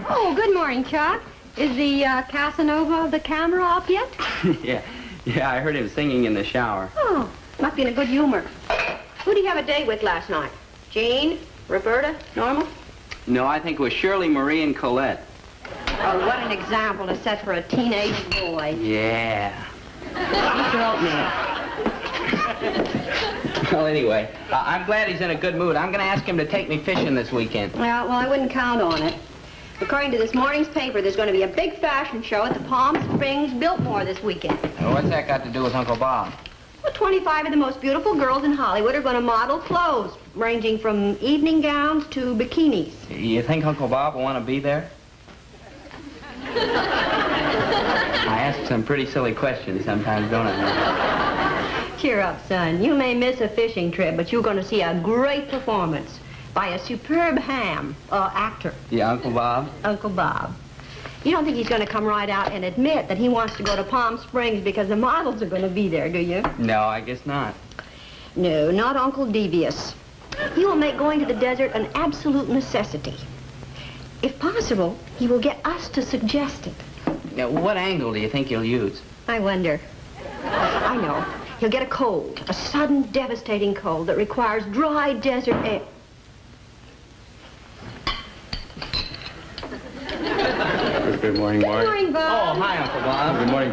Oh, good morning, Chuck. Is the Casanova of the camera up yet? Yeah, I heard him singing in the shower. Oh, must be in a good humor. Who did you have a date with last night? Jean? Roberta? Norma? No, I think it was Shirley, Marie, and Colette. Oh, what an example to set for a teenage boy. Yeah. Mr. Oatmeal. Well, anyway, I'm glad he's in a good mood. I'm going to ask him to take me fishing this weekend. Well, I wouldn't count on it. According to this morning's paper, there's going to be a big fashion show at the Palm Springs Biltmore this weekend. Well, what's that got to do with Uncle Bob? Well, 25 of the most beautiful girls in Hollywood are going to model clothes, ranging from evening gowns to bikinis. You think Uncle Bob will want to be there? I ask some pretty silly questions sometimes, don't I? Cheer up, son. You may miss a fishing trip, but you're going to see a great performance by a superb actor. Yeah, Uncle Bob? Uncle Bob. You don't think he's going to come right out and admit that he wants to go to Palm Springs because the models are going to be there, do you? No, I guess not. No, not Uncle Devious. He will make going to the desert an absolute necessity. If possible, he will get us to suggest it. Now, what angle do you think he'll use? I wonder. I know. He'll get a cold, a sudden, devastating cold that requires dry desert air. Good morning, Mark. Good morning, Bob. Oh, hi, Uncle Bob. Good morning,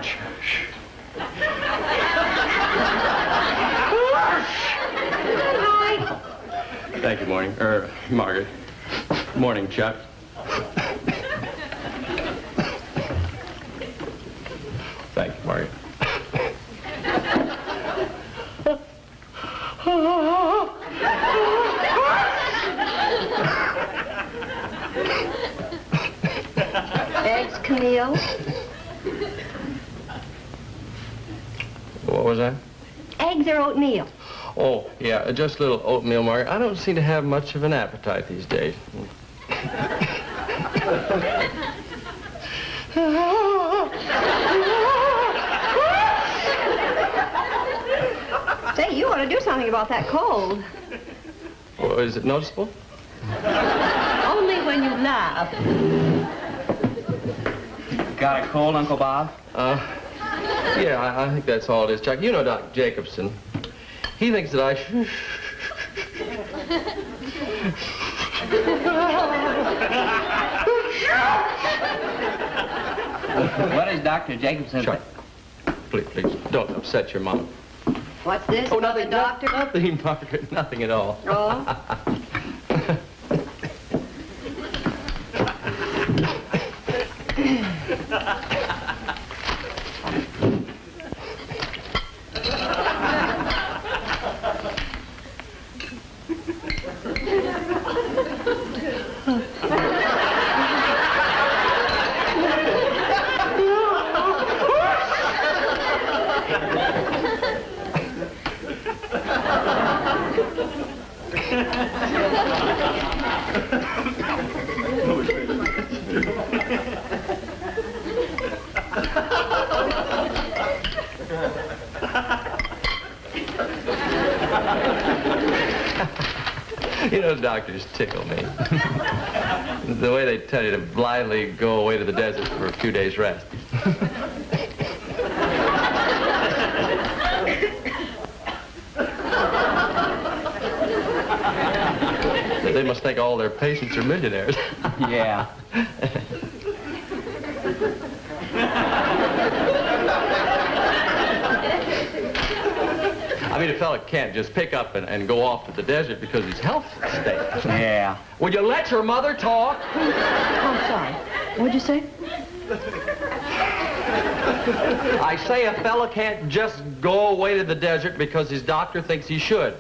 Hi. Thank you, Margaret. Morning, Chuck. Thank you, Margaret. Eggs, Camille. What was that? Eggs or oatmeal? Oh, yeah, just a little oatmeal, Margaret. I don't seem to have much of an appetite these days. Say, you ought to do something about that cold. Oh, is it noticeable? Only when you laugh. Got a cold, Uncle Bob? Yeah, I think that's all it is, Chuck. You know Doc Jacobson. He thinks that I should... What is Dr. Jacobson? Chuck, please, don't upset your mom. What's this? Oh, about nothing, the doctor? Nothing, Margaret, nothing at all. Oh? You know, doctors tickle me. The way they tell you to blithely go away to the desert for a few days' rest. They must think all their patients are millionaires. Yeah. I mean, a fella can't just pick up and go off to the desert because his health stinks. Yeah. Would you let your mother talk? I'm sorry. What'd you say? I say a fella can't just go away to the desert because his doctor thinks he should.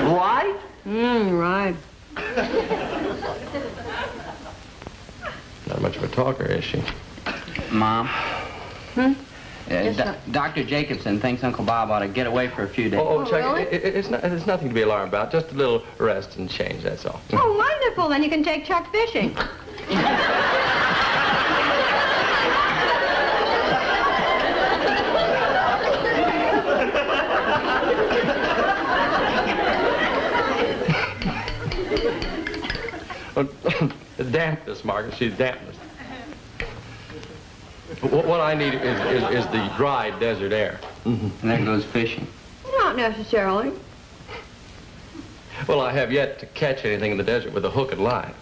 Right? Right. Not much of a talker, is she? Mom? Yes, sir. Dr. Jacobson thinks Uncle Bob ought to get away for a few days. Oh, Chuck, really? it's nothing to be alarmed about. Just a little rest and change, that's all. Oh, wonderful. Then you can take Chuck fishing. dampness, Margaret. She's dampness. What I need is the dry desert air. And that goes fishing. Not necessarily. Well, I have yet to catch anything in the desert with a hook and line.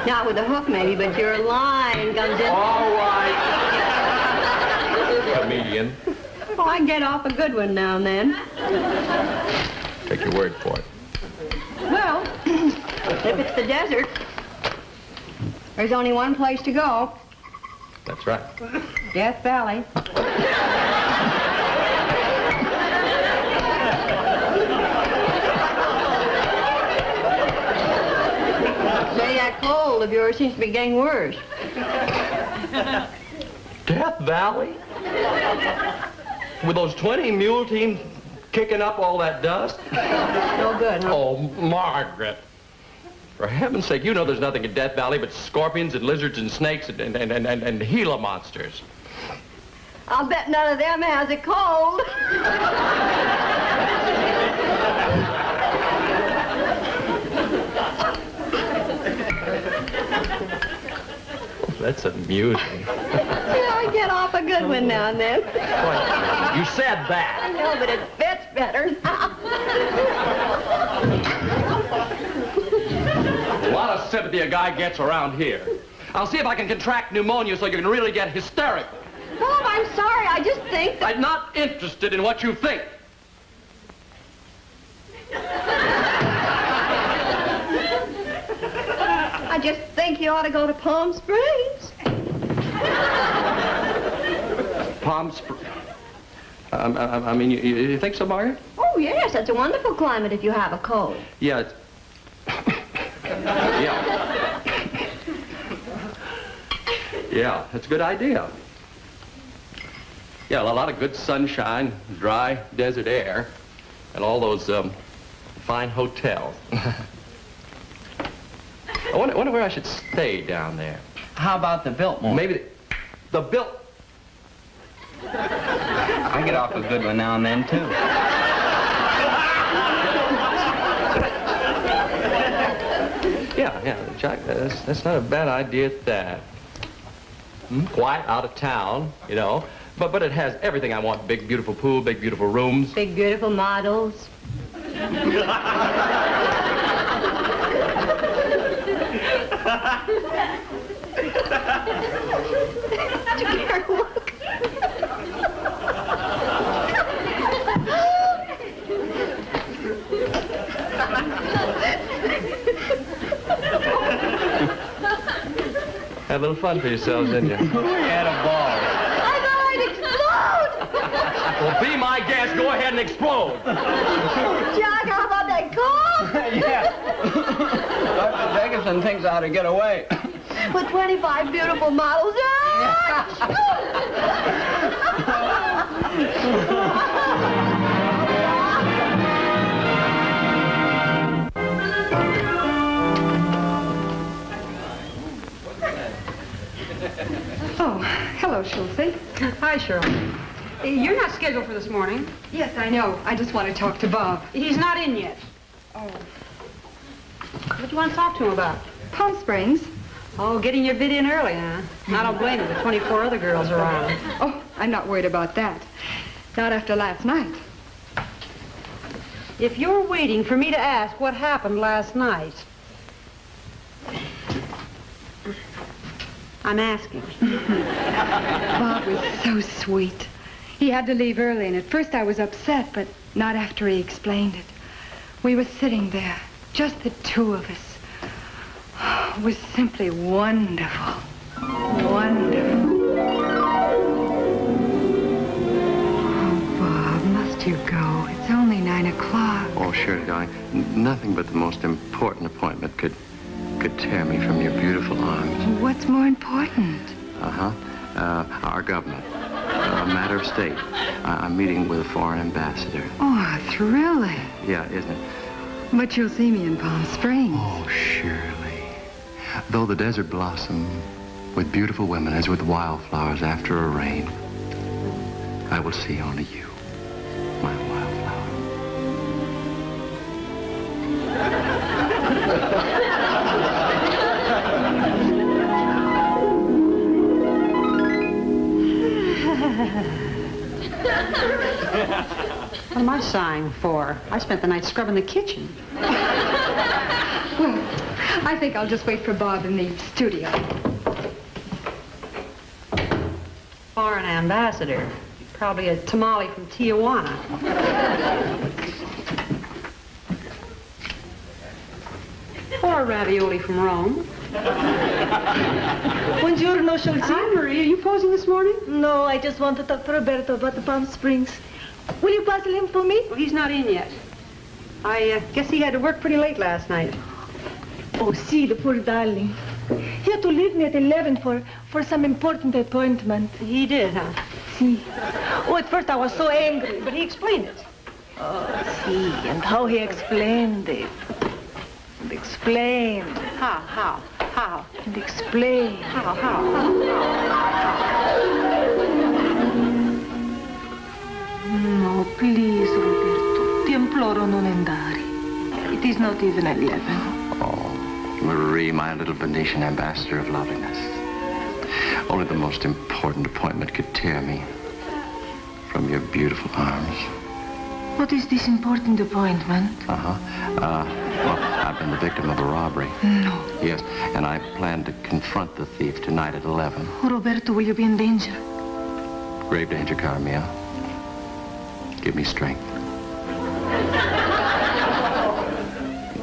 Not with a hook, maybe, but your line comes in. All right. Comedian. Oh, I get off a good one now and then. Take your word for it. Well, if it's the desert, there's only one place to go. That's right. Death Valley. Say, that cold of yours seems to be getting worse. Death Valley? With those 20 mule teams kicking up all that dust? No good, huh? Oh, Margaret. For heaven's sake, you know there's nothing in Death Valley but scorpions and lizards and snakes and Gila monsters. I'll bet none of them has a cold. That's amusing. Yeah, I get off a good one now and then. You said that. I know, but it fits better now. A lot of sympathy a guy gets around here. I'll see if I can contract pneumonia so you can really get hysterical. Oh, I'm sorry. I just think that... I'm not interested in what you think. I just think you ought to go to Palm Springs. Palm Springs. I mean, you think so, Margaret? Oh, yes. That's a wonderful climate if you have a cold. Yeah, it's... Yeah. Yeah, that's a good idea. Yeah, a lot of good sunshine, dry desert air, and all those fine hotels. I wonder where I should stay down there. How about the Biltmore? Maybe the Bilt. I get off a good one now and then, too. Yeah, Jack, that's not a bad idea at that. Quiet, out of town, you know. But it has everything I want. Big, beautiful pool, big, beautiful rooms. Big, beautiful models. Look. Had a little fun for yourselves, didn't you? We had a ball. I thought I'd explode. Well, be my guest. Go ahead and explode. Jack, how about that cold? Yeah. Dr. Jacobson thinks I ought to get away. With 25 beautiful models. Oh, hello, Schultze. Hi, Shirley. You're not scheduled for this morning. Yes, I know. I just want to talk to Bob. He's not in yet. Oh. What do you want to talk to him about? Palm Springs. Oh, getting your bid in early, huh? I don't blame you. The 24 other girls around. Oh, I'm not worried about that. Not after last night. If you're waiting for me to ask what happened last night, I'm asking. Bob was so sweet. He had to leave early, and at first I was upset, but not after he explained it. We were sitting there, just the two of us. It was simply wonderful. Wonderful. Oh, Bob, must you go? It's only 9 o'clock. Oh, sure, darling. Nothing but the most important appointment could tear me from your beautiful arms. What's more important? Our government. A matter of state. I'm meeting with a foreign ambassador. Oh, thrilling. Yeah, isn't it? But you'll see me in Palm Springs. Oh, surely. Though the desert blossom with beautiful women as with wildflowers after a rain, I will see only you, my wildflower. What am I sighing for? I spent the night scrubbing the kitchen. Well, I think I'll just wait for Bob in the studio. Foreign ambassador. Probably a tamale from Tijuana. Or ravioli from Rome. Buongiorno, Schultz. Hi, Maria. Are you posing this morning? No, I just want to talk to Roberto about the Palm Springs. Will you puzzle him for me? Well, he's not in yet. I guess he had to work pretty late last night. Oh, see, the poor darling. He had to leave me at 11 for some important appointment. He did, huh? See. Oh, at first I was so angry. But he explained it. Oh, see, and how he explained it. And explained. How? And explained. How? No, please, Roberto. Ti imploro non andare. It is not even 11. Oh, Marie, my little Venetian ambassador of loveliness. Only the most important appointment could tear me from your beautiful arms. What is this important appointment? Well, I've been the victim of a robbery. No. Yes, and I plan to confront the thief tonight at 11. Oh, Roberto, will you be in danger? Grave danger, cara mia. Give me strength.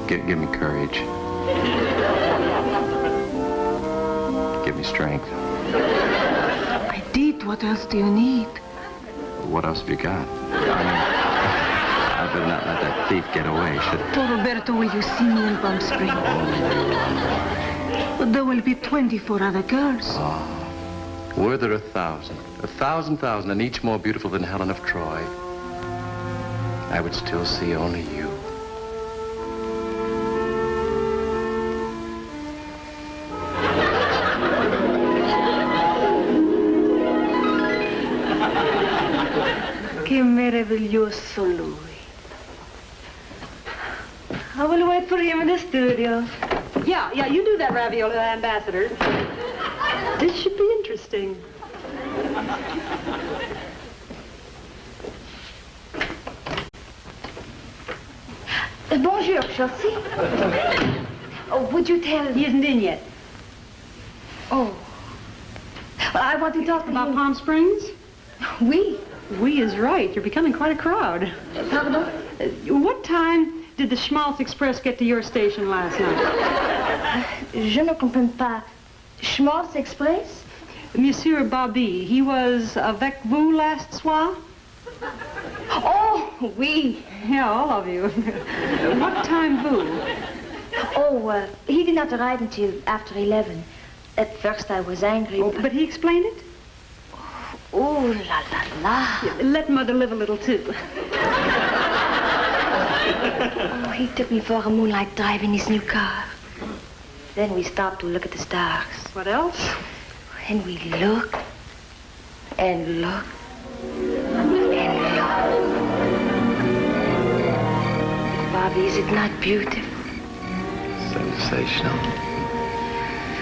Give me courage. Give me strength. I did. What else do you need? What else have you got? I better not let that thief get away, should I? Oh, Roberto, will you see me in Palm Springs? But there will be 24 other girls. Oh, were there 1,000, 1,000, and each more beautiful than Helen of Troy, I would still see only you. Che meraviglioso lui. I will wait for him in the studio. Yeah, you do that ravioli, ambassador. This should be interesting. Bonjour, Chelsea. Oh, would you tell... He isn't in yet. Oh. Well, I want to talk About to Palm Springs? Oui. We is right. You're becoming quite a crowd. Pardon? What time did the Schmaltz Express get to your station last night? Je ne comprends pas. Schmaltz Express? Monsieur Bobby, he was avec vous last soir? Oh, oui. Yeah, all of you. What time vous? Oh, he did not arrive until after 11. At first I was angry, But he explained it? Oh, la, la, la. Let Mother live a little, too. Oh, he took me for a moonlight drive in his new car. Then we stopped to look at the stars. What else? And we looked and looked and looked. Bobby, is it not beautiful? Sensational.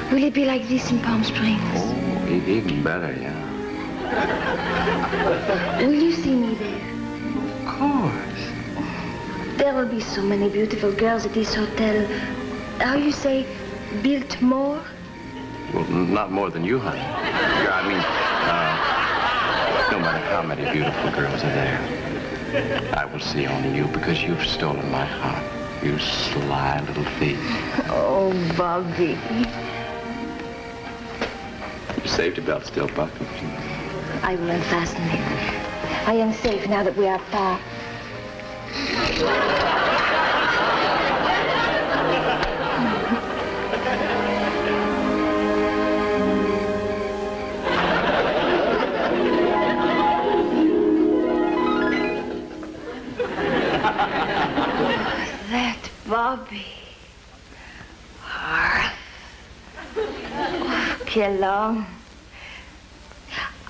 Will it be like this in Palm Springs? Oh, even better, yeah. Will you see me there? Of course. There will be so many beautiful girls at this hotel. How you say, built more? Well, not more than you, honey. I mean, no matter how many beautiful girls are there, I will see only you because you've stolen my heart. You sly little thief. Oh, Bobby. Your safety belt's still buckled. I will unfasten it. I am safe now that we are apart. That Bobby. Quel homme.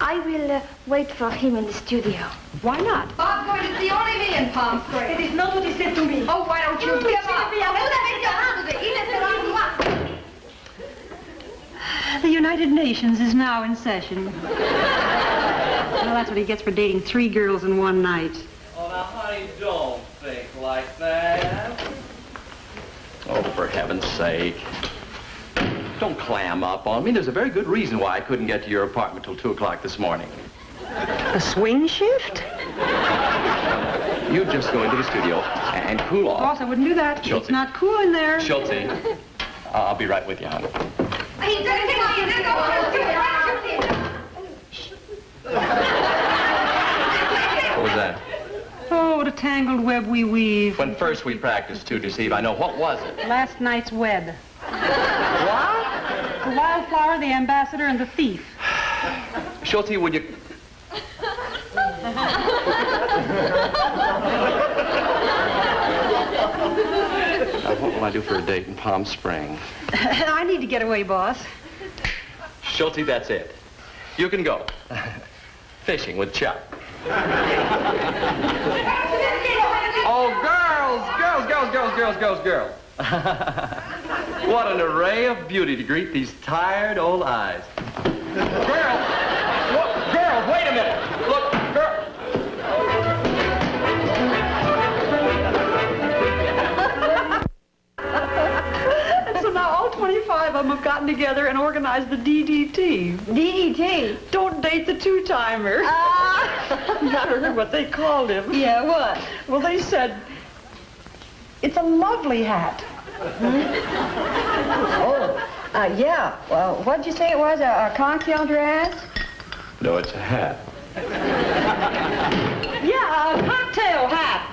I will wait for him in the studio. Why not? Bob's going to see only me in Palm Springs. It is not what he said to me. Oh, why don't you give up? The United Nations is now in session. Well, that's what he gets for dating 3 girls in one night. Oh, now, honey, like that. Oh, for heaven's sake. Don't clam up on me. There's a very good reason why I couldn't get to your apartment till 2 o'clock this morning. A swing shift? You just go into the studio and cool off. Boss, I wouldn't do that. Schultz. It's not cool in there. Schultze, I'll be right with you, hon. What was that? Oh, what a tangled web we weave. When first we practiced to deceive, I know. What was it? Last night's wed. What? The wildflower, the ambassador, and the thief. Schultze, would you... Now, what will I do for a date in Palm Springs? I need to get away, boss. Schultze, that's it. You can go. Fishing with Chuck. Oh, girls. What an array of beauty to greet these tired old eyes. Girls! Girls, wait a minute! Look, girl... So now all 25 of them have gotten together and organized the DDT. DDT? Don't date the two-timer. You ever heard what they called him? Yeah, what? Well, they said, it's a lovely hat. Yeah. Well, what'd you say it was? A cocktail dress? No, it's a hat. Yeah, a cocktail hat.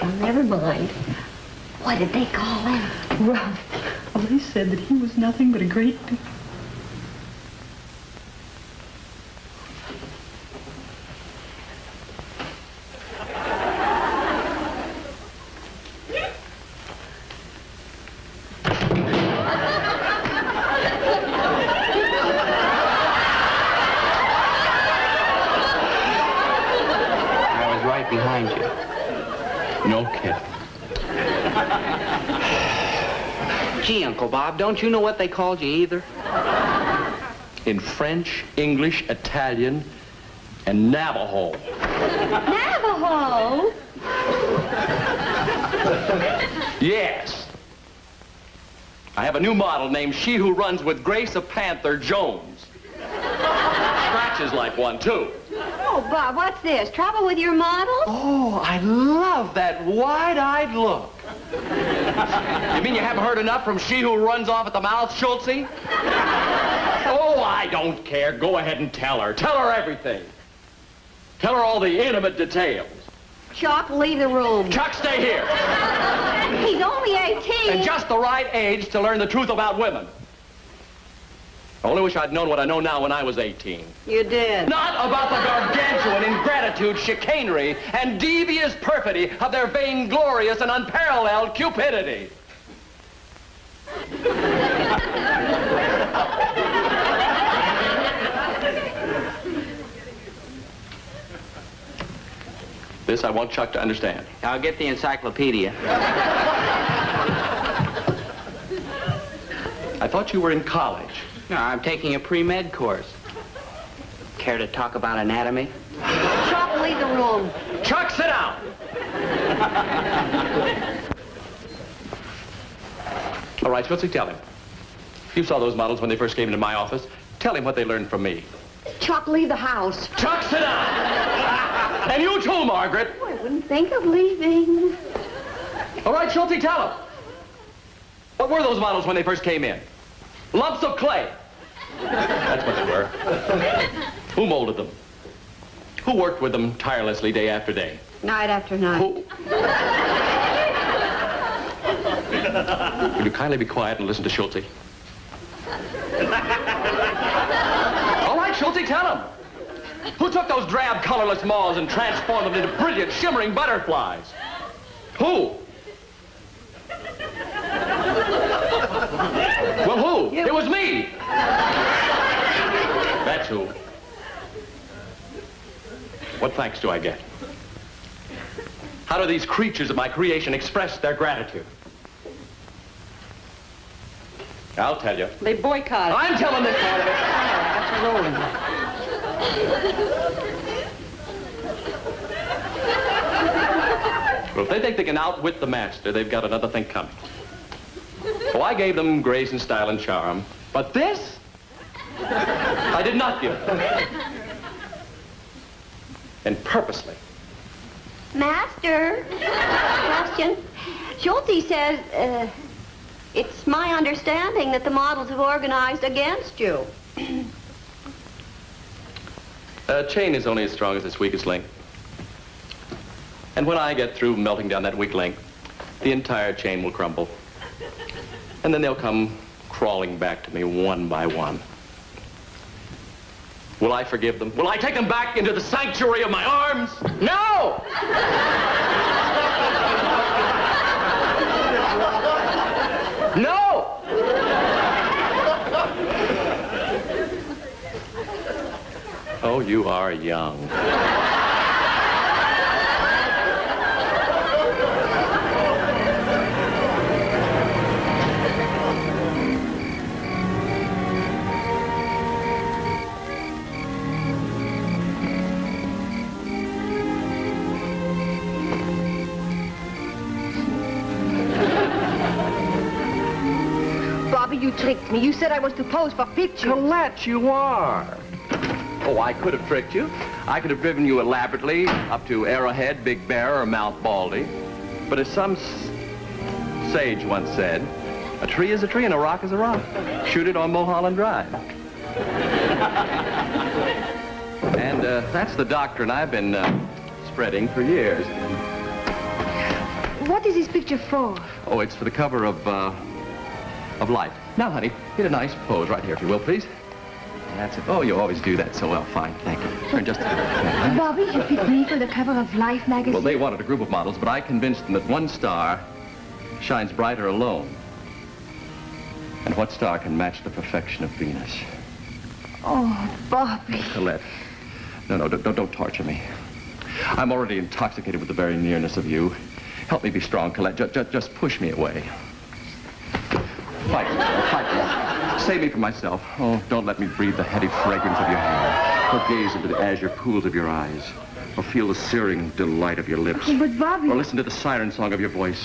Oh, never mind. What did they call him? Well, they said that he was nothing but a great... Behind you. No kidding. Gee, Uncle Bob, don't you know what they called you either? In French, English, Italian, and Navajo. Navajo? Yes. I have a new model named She Who Runs with Grace of Panther Jones. Scratches like one, too. Oh, Bob, what's this? Trouble with your model? Oh, I love that wide-eyed look. You mean you haven't heard enough from She Who Runs Off at the Mouth, Schultze? Oh, I don't care. Go ahead and tell her. Tell her everything. Tell her all the intimate details. Chuck, leave the room. Chuck, stay here. He's only 18. And just the right age to learn the truth about women. I only wish I'd known what I know now when I was 18. You did. Not about the gargantuan ingratitude, chicanery, and devious perfidy of their vainglorious and unparalleled cupidity. This I want Chuck to understand. I'll get the encyclopedia. I thought you were in college. No, I'm taking a pre-med course. Care to talk about anatomy? Chuck, leave the room. Chuck, sit down. All right, Schultze, tell him. You saw those models when they first came into my office. Tell him what they learned from me. Chuck, leave the house. Chuck, sit down. And you too, Margaret. Oh, I wouldn't think of leaving. All right, Schultze, tell him. What were those models when they first came in? Lumps of clay. That's what they were. Who molded them? Who worked with them tirelessly day after day? Night after night. Who? Will you kindly be quiet and listen to Schultze? All right, Schultze, tell him. Who took those drab, colorless moths and transformed them into brilliant, shimmering butterflies? Who? Well, who? It was me. That's who. What thanks do I get? How do these creatures of my creation express their gratitude? I'll tell you. They boycotted. I'm telling this part of it. That's rolling. Well, if they think they can outwit the master, they've got another thing coming. So I gave them grace and style and charm, but this, I did not give them. And purposely. Master, question. Schulte says, it's my understanding that the models have organized against you. A chain is only as strong as its weakest link. And when I get through melting down that weak link, the entire chain will crumble. And then they'll come crawling back to me one by one. Will I forgive them? Will I take them back into the sanctuary of my arms? No! No! Oh, you are young. Bobby, you tricked me. You said I was to pose for pictures. Colette, you are. Oh, I could have tricked you. I could have driven you elaborately up to Arrowhead, Big Bear, or Mount Baldy. But as some sage once said, a tree is a tree and a rock is a rock. Shoot it on Mulholland Drive. And that's the doctrine I've been spreading for years. What is this picture for? Oh, it's for the cover of Life. Now, honey, get a nice pose right here, if you will, please. That's it. Oh, you always do that so well. Fine, thank you. Turn just a little. Bobby, you picked me for the cover of Life magazine? Well, they wanted a group of models, but I convinced them that one star shines brighter alone. And what star can match the perfection of Venus? Oh, Bobby. Colette. No, don't torture me. I'm already intoxicated with the very nearness of you. Help me be strong, Colette. Just push me away. Fight me. Save me from myself. Oh, don't let me breathe the heady fragrance of your hair, or gaze into the azure pools of your eyes, or feel the searing delight of your lips. Oh, but Bobby... Or listen to the siren song of your voice,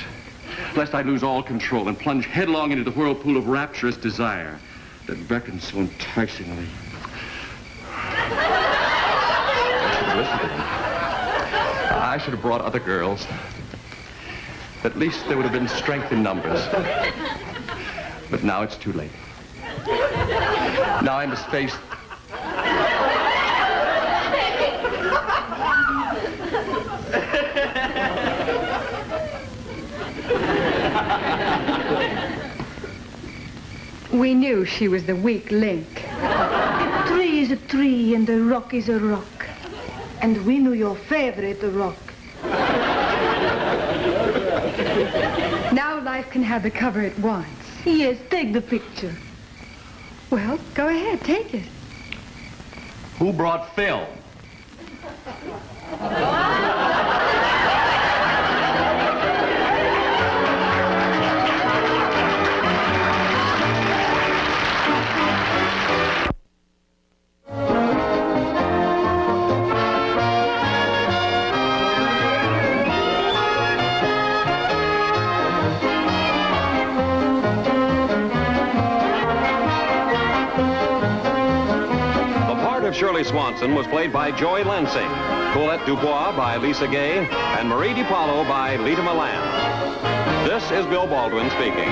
lest I lose all control and plunge headlong into the whirlpool of rapturous desire that beckons so enticingly. I should have brought other girls. At least there would have been strength in numbers. But now it's too late. Now I must face... We knew she was the weak link. A tree is a tree and a rock is a rock. And we knew your favorite rock. Now Life can have the cover it wants. Yes, take the picture. Well, go ahead, take it. Who brought film? Shirley Swanson was played by Joy Lansing, Colette Dubois by Lisa Gaye, and Marie DiPaolo by Lita Milan. This is Bill Baldwin speaking.